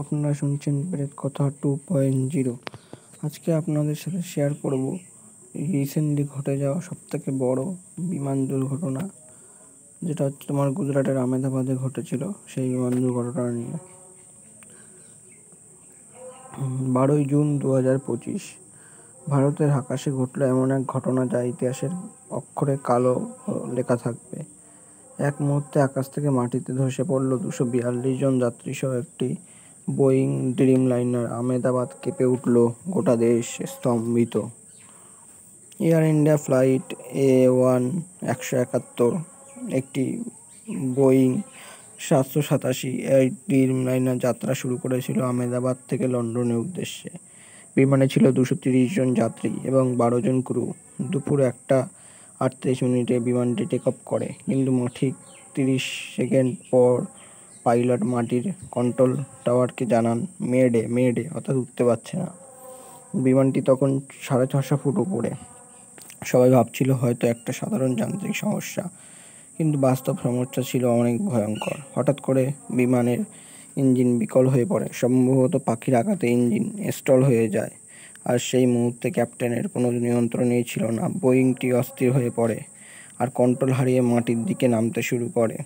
আপনারা শুনছেন প্রেত কথা 2.0। আজকে আপনাদের সাথে শেয়ার করব রিসেন্টলি ঘটে যাওয়া সবথেকে বড় বিমান দুর্ঘটনা, যেটা হচ্ছে তোমার গুজরাটের আহমেদাবাদে ঘটেছিল। সেই বিমান দুর্ঘটনা নিয়ে 12ই জুন 2025 ভারতের আকাশে ঘটল এমন এক ঘটনা যা ইতিহাসের অক্ষরে কালো লেখা থাকবে। এক মুহূর্তে আকাশ থেকে মাটিতে ধসে পড়ল 242 জন যাত্রী সহ একটি বোয়িং ড্রিম লাইনার। আহমেদাবাদ কেঁপে উঠল, গোটা দেশ স্তম্ভিত। এয়ার ইন্ডিয়া ফ্লাইট A171 একটি বোয়িং 787 এই ড্রিম লাইনার যাত্রা শুরু করেছিল আহমেদাবাদ থেকে লন্ডনের উদ্দেশ্যে। বিমানে ছিল 230 জন যাত্রী এবং 12 জন ক্রু। দুপুর 1:38 বিমানটি টেক অফ করে, কিন্তু ঠিক 30 সেকেন্ড পর পাইলট মাটির কন্ট্রোল টাওয়ারকে জানান মেডে মেডে, অর্থাৎ উঠতে পারছে না। বিমানটি তখন 650 ফুট উপরে। সবাই ভাবছিল হয়তো একটা সাধারণ যান্ত্রিক সমস্যা, কিন্তু বাস্তব সমস্যা ছিল অনেক ভয়ঙ্কর। হঠাৎ করে বিমানের ইঞ্জিন বিকল হয়ে পড়ে। সম্ভবত পাখির আঘাতে ইঞ্জিন স্টল হয়ে যায়, আর সেই মুহূর্তে ক্যাপ্টেনের কোনো নিয়ন্ত্রণই ছিল না। বোয়িংটি অস্থির হয়ে পড়ে আর কন্ট্রোল হারিয়ে মাটির দিকে নামতে শুরু করে।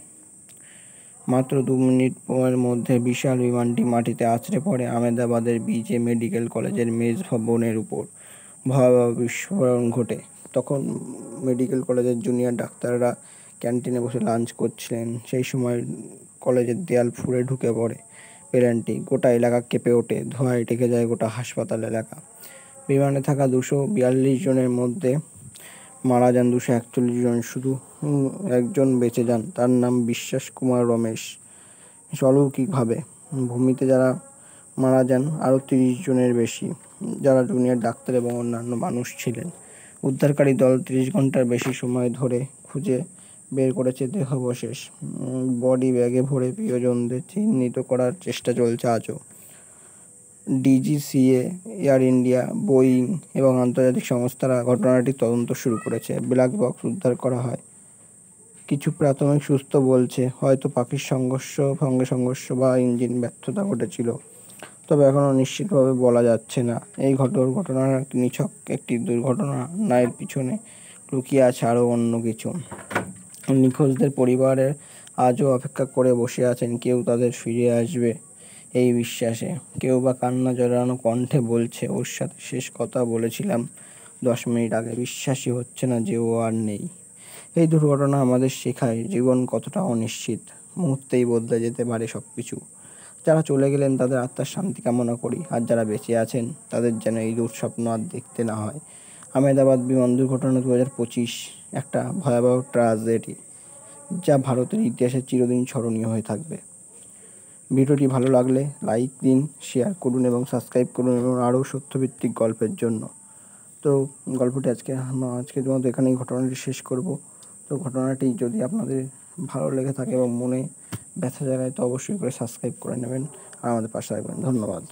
মাত্র 2 মিনিটের মধ্যে বিশাল বিমানটি মাটিতে আছড়ে পড়ে আহমেদাবাদের BJ মেডিকেল কলেজের মেজ ভবনের উপর। ভয়াবহ বিস্ফোরণ ঘটে। তখন মেডিকেল কলেজের জুনিয়র ডাক্তাররা ক্যান্টিনে বসে লাঞ্চ করছিলেন। সেই সময় কলেজের দেয়াল ফুঁড়ে ঢুকে পড়ে প্লেনটি। গোটা এলাকা কেঁপে ওঠে, ধোঁয়ায় ঢেকে যায় গোটা হাসপাতাল এলাকা। বিমানে থাকা 242 জনের মধ্যে মারা যান 241 জন, শুধু একজন বেঁচে যান। তার নাম বিশ্বাস কুমার রমেশ। অলৌকিকভাবে ভূমিতে যারা মারা যান আরও 30 জনের বেশি, যারা জুনিয়র ডাক্তার এবং অন্যান্য মানুষ ছিলেন। উদ্ধারকারী দল 30 ঘন্টার বেশি সময় ধরে খুঁজে বের করেছে দেহাবশেষ। বডি ব্যাগে ভরে প্রিয়জনদের চিহ্নিত করার চেষ্টা চলছে আজও। DGCA, এয়ার ইন্ডিয়া, বোয়িং এবং আন্তর্জাতিক সংস্থারা ঘটনাটির তদন্ত শুরু করেছে। ব্ল্যাক বক্স উদ্ধার করা হয়। কিছু প্রাথমিক সূত্র বলছে হয়তো পাখির সঙ্গে সংঘর্ষ বা ইঞ্জিন ব্যর্থতা ঘটেছিল, তবে এখনও নিশ্চিতভাবে বলা যাচ্ছে না। এই ঘটনার নিছক একটি দুর্ঘটনা না, এর পিছনে লুকিয়ে আছে আরও অন্য কিছু। নিখোঁজদের পরিবারের আজও অপেক্ষা করে বসে আছেন, কেউ তাদের ফিরে আসবে এই বিশ্বাসে, কেউ বা কান্না জড়ানো কণ্ঠে বলছে ওর সাথে শেষ কথা বলেছিলাম 10 মিনিট আগে, বিশ্বাসই হচ্ছে না যে ও আর নেই। এই দুর্ঘটনা আমাদের শেখায় জীবন কতটা অনিশ্চিত, মুহূর্তেই বদলে যেতে পারে সবকিছু। যারা চলে গেলেন তাদের আত্মার শান্তি কামনা করি, আর যারা বেঁচে আছেন তাদের যেন এই দুঃস্বপ্ন আর দেখতে না হয়। আহমেদাবাদ বিমান দুর্ঘটনা 2025 একটা ভয়াবহ ট্র্যাজেডি, যা ভারতের ইতিহাসে চিরদিন স্মরণীয় হয়ে থাকবে। ভিডিওটি ভালো লাগলে লাইক দিন, শেয়ার করুন এবং সাবস্ক্রাইব করুন এবং আরও সত্যভিত্তিক গল্পের জন্য। তো গল্পটি আজকের মতো এখানেই ঘটনাটি শেষ করব। তো ঘটনাটি যদি আপনাদের ভালো লেগে থাকে এবং মনে ব্যথা জাগায়, তো অবশ্যই করে সাবস্ক্রাইব করে নেবেন আর আমাদের পাশে থাকবেন। ধন্যবাদ।